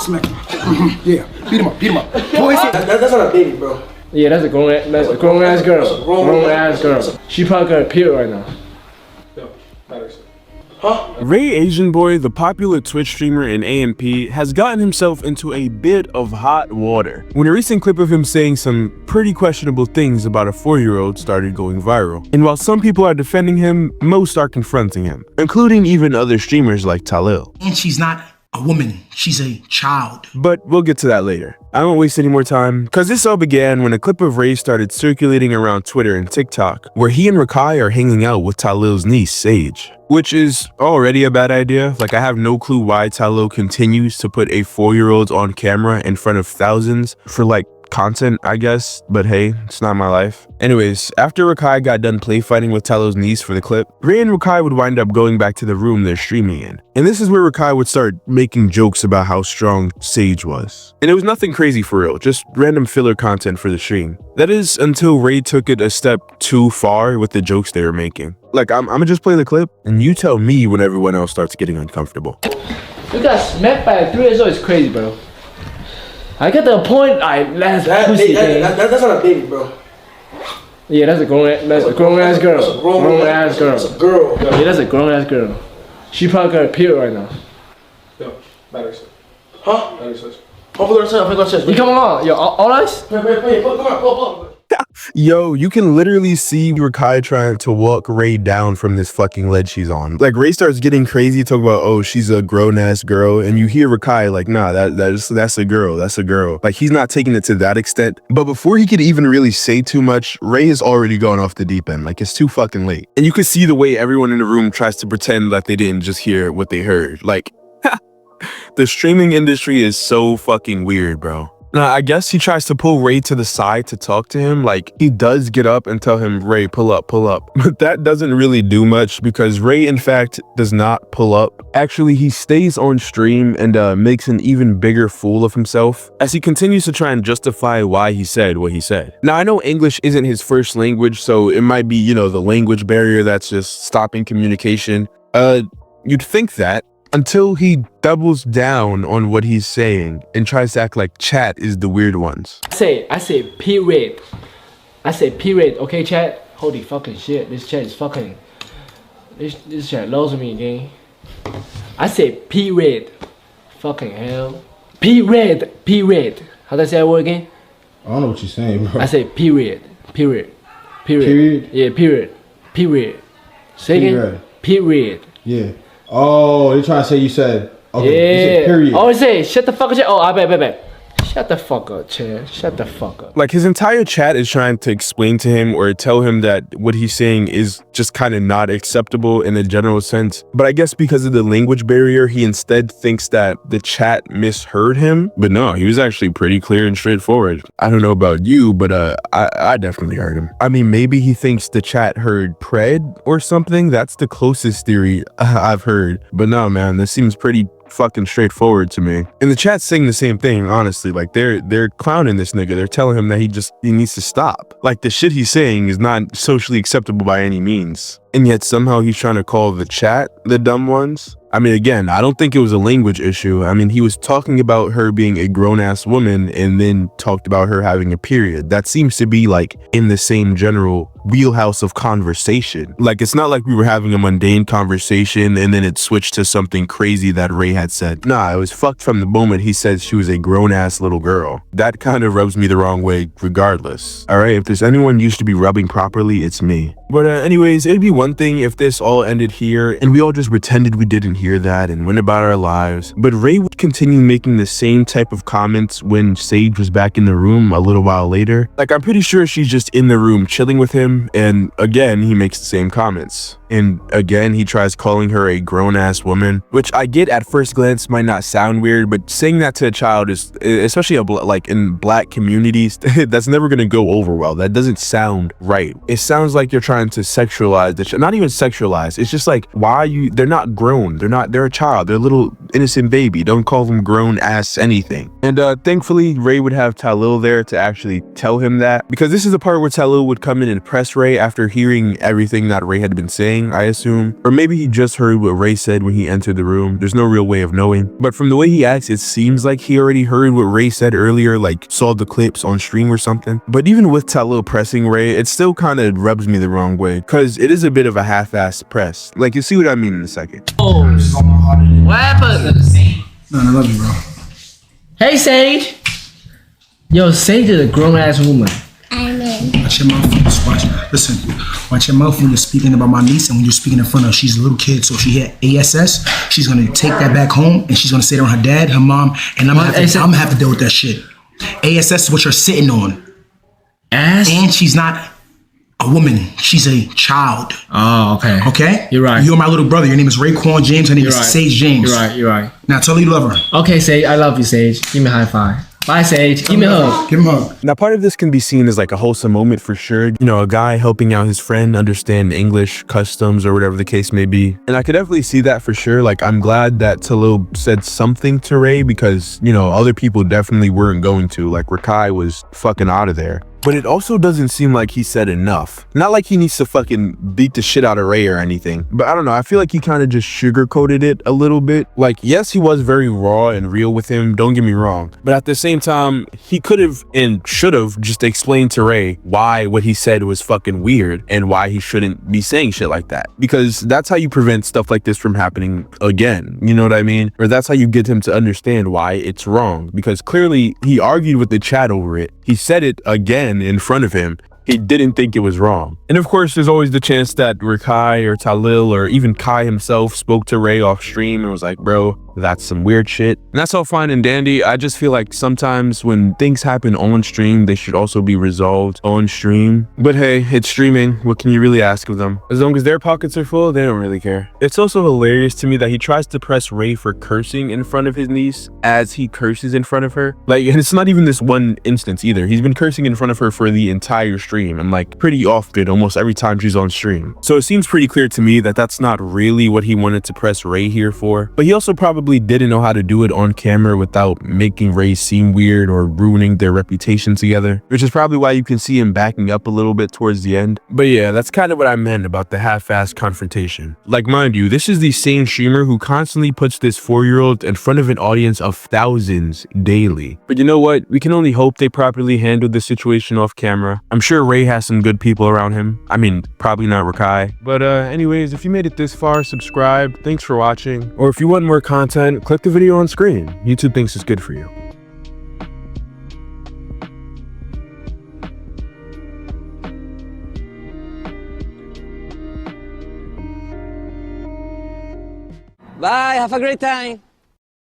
Smack him. Yeah, beat him up, beat him up. Boy, that's not a baby, bro. Yeah, that's a grown ass girl. Grown ass girl. She probably got a period right now. Huh? Ray Asian Boy, the popular Twitch streamer and AMP, has gotten himself into a bit of hot water when a recent clip of him saying some pretty questionable things about a 4-year-old started going viral. And while some people are defending him, most are confronting him, including even other streamers like Tylil. and she's not a woman, she's a child. But we'll get to that later. I won't waste any more time, because this all began when a clip of Ray started circulating around Twitter and TikTok, where he and Rakai are hanging out with Tylil's niece, Sage. Which is already a bad idea. Like, I have no clue why Tylil continues to put a 4-year-old on camera in front of thousands for, like, content, I guess, but hey, it's not my life. Anyways, after Rakai got done play fighting with Tylil's niece for the clip, Ray and Rakai would wind up going back to the room they're streaming in. And this is where Rakai would start making jokes about how strong Sage was. And it was nothing crazy for real, just random filler content for the stream. That is until Ray took it a step too far with the jokes they were making. Like, I'm gonna just play the clip, and you tell me when everyone else starts getting uncomfortable. You got smacked by a 3 years old is crazy, bro. I get the point. That's not a baby, bro. Yeah, that's a grown ass girl. That's a grown ass girl. That's a girl. Yeah, that's a grown ass girl. She probably got a period right now. Yo, battery switch. Huh? Battery switch. You come along. Yo, all eyes? Come on, pull. Yo, you can literally see Rakai trying to walk Ray down from this fucking ledge she's on. Like, Ray starts getting crazy, talking about, oh, she's a grown-ass girl, and you hear Rakai like, nah, that's a girl, that's a girl. Like, he's not taking it to that extent. But before he could even really say too much, Ray is already going off the deep end. Like, it's too fucking late. And you can see the way everyone in the room tries to pretend that they didn't just hear what they heard. Like, the streaming industry is so fucking weird, bro. Now, I guess he tries to pull Ray to the side to talk to him. Like, he does get up and tell him, Ray, pull up. But that doesn't really do much because Ray, in fact, does not pull up. Actually, he stays on stream and makes an even bigger fool of himself as he continues to try and justify why he said what he said. Now, I know English isn't his first language, so it might be, you know, the language barrier that's just stopping communication. You'd think that. Until he doubles down on what he's saying and tries to act like chat is the weird ones. I say period. I say period, okay chat? Holy fucking shit, this chat is fucking... This chat loves me again. I say period. Fucking hell. Period. How do I say that word again? I don't know what you're saying, bro. I say period. Period. Yeah, period. Say again? Period. Yeah. Oh, you're trying to say you said, okay, yeah. You said period. Oh, say, shut the fuck up, chat. Oh, I bet. Shut the fuck up, chat. Shut the fuck up. Like, his entire chat is trying to explain to him or tell him that what he's saying is just kind of not acceptable in a general sense. But I guess because of the language barrier, he instead thinks that the chat misheard him. But no, he was actually pretty clear and straightforward. I don't know about you, but I definitely heard him. I mean, maybe he thinks the chat heard pred or something. That's the closest theory I've heard. But no, man, this seems pretty fucking straightforward to me. And the chat's saying the same thing, honestly. Like, they're clowning this nigga. They're telling him that he needs to stop. Like, the shit he's saying is not socially acceptable by any means. And yet somehow he's trying to call the chat the dumb ones. I mean, again, I don't think it was a language issue. I mean, he was talking about her being a grown-ass woman and then talked about her having a period. That seems to be like in the same general wheelhouse of conversation. Like, it's not like we were having a mundane conversation and then it switched to something crazy that Ray had said. Nah, it was fucked from the moment he said she was a grown-ass little girl. That kind of rubs me the wrong way regardless. All right, if there's anyone used to be rubbing properly, it's me. But anyways, it'd be one thing if this all ended here and we all just pretended we didn't hear that and went about our lives. But Ray would continue making the same type of comments when Sage was back in the room a little while later. Like, I'm pretty sure she's just in the room chilling with him, and again, he makes the same comments. And again, he tries calling her a grown-ass woman, which I get at first glance might not sound weird, but saying that to a child is, especially like in black communities, that's never gonna go over well. That doesn't sound right. It sounds like you're trying to sexualize the not even sexualize. It's just like, why are you? They're not grown. They're a child. They're a little innocent baby. Don't call them grown-ass anything. And thankfully, Ray would have Tylil there to actually tell him that, because this is the part where Tylil would come in and press Ray after hearing everything that Ray had been saying. saying, I assume. Or maybe he just heard what Ray said when he entered the room. There's no real way of knowing. But from the way he acts, it seems like he already heard what Ray said earlier, like saw the clips on stream or something. But even with Tylil pressing Ray, it still kind of rubs me the wrong way, because it is a bit of a half-assed press. Like, you'll see what I mean in a second. Oh, what happened? Man, I love you, bro. Hey, Sage. Yo, Sage is a grown-ass woman. Watch your mouth. Listen, watch your mouth when you're speaking about my niece and when you're speaking in front of her. She's a little kid, so if she hear ASS, she's gonna take that back home and she's gonna say it on her dad, her mom, and I'm gonna have to deal with that shit. ASS is what you're sitting on. Ass? And she's not a woman. She's a child. Oh, okay. Okay? You're right. You're my little brother. Your name is Raekwon James. Her name is Sage James. You're right. Now tell her you love her. Okay, Sage, I love you, Sage. Give me a high five. Bye, Sage. Give me a hug. Give him a hug. Now, part of this can be seen as like a wholesome moment for sure. You know, a guy helping out his friend understand English, customs, or whatever the case may be. And I could definitely see that for sure. Like, I'm glad that Tylil said something to Ray because, you know, other people definitely weren't going to. Like, Rakai was fucking out of there. But it also doesn't seem like he said enough. Not like he needs to fucking beat the shit out of Ray or anything. But I don't know, I feel like he kind of just sugarcoated it a little bit. Like, yes, he was very raw and real with him, don't get me wrong. But at the same time, he could have and should have just explained to Ray why what he said was fucking weird and why he shouldn't be saying shit like that. Because that's how you prevent stuff like this from happening again. You know what I mean? Or that's how you get him to understand why it's wrong. Because clearly he argued with the chat over it. He said it again in front of him. He didn't think it was wrong. And of course, there's always the chance that Rakai or Tylil or even Kai himself spoke to Ray off stream and was like, bro, that's some weird shit. And that's all fine and dandy. I just feel like sometimes when things happen on stream, they should also be resolved on stream. But hey, it's streaming. What can you really ask of them? As long as their pockets are full, they don't really care. It's also hilarious to me that he tries to press Ray for cursing in front of his niece as he curses in front of her. Like, and it's not even this one instance either. He's been cursing in front of her for the entire stream and like pretty often, almost every time she's on stream. So it seems pretty clear to me that that's not really what he wanted to press Ray here for. But he also probably didn't know how to do it on camera without making Ray seem weird or ruining their reputation together, which is probably why you can see him backing up a little bit towards the end. But yeah, that's kind of what I meant about the half-assed confrontation. Like, mind you, this is the same streamer who constantly puts this 4-year-old in front of an audience of thousands daily. But you know what? We can only hope they properly handled the situation off camera. I'm sure Ray has some good people around him. I mean, probably not Rakai. But anyways, if you made it this far, subscribe. Thanks for watching. Or if you want more content, click the video on screen. YouTube thinks it's good for you. Bye, have a great time.